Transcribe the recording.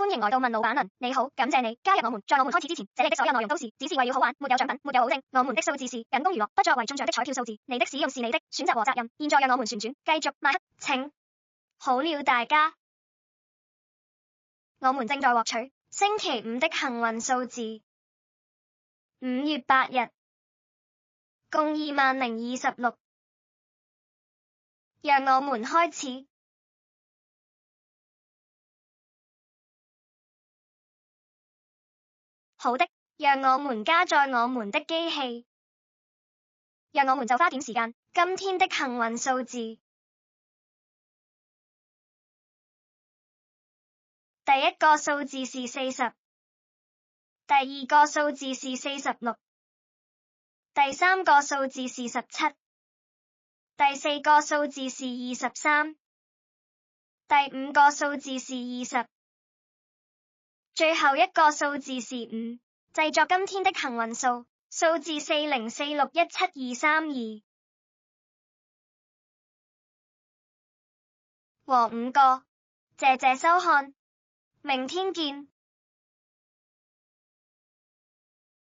歡迎來到問老闆娘，你好，感謝你加入我們。在我們開始之前，這裡的所有內容都是只是為了好玩，沒有獎品，沒有保證。我們的數字是僅供娛樂，不作為中獎的彩票數字。你的使用是你的選擇和責任。現在讓我們旋轉，繼續邁，請好了大家，我們正在獲取星期五的幸運數字。5月8日，共20,026。讓我們開始。好的，讓我們加載我們的機器。讓我們就花點時間。今天的幸運數字，第一個數字是40，第二個數字是46，第三個數字是17，第四個數字是23，第五個數字是20，最後一個數字是5。製作今天的幸運數，數字40461722和5個。謝謝收看，明天見。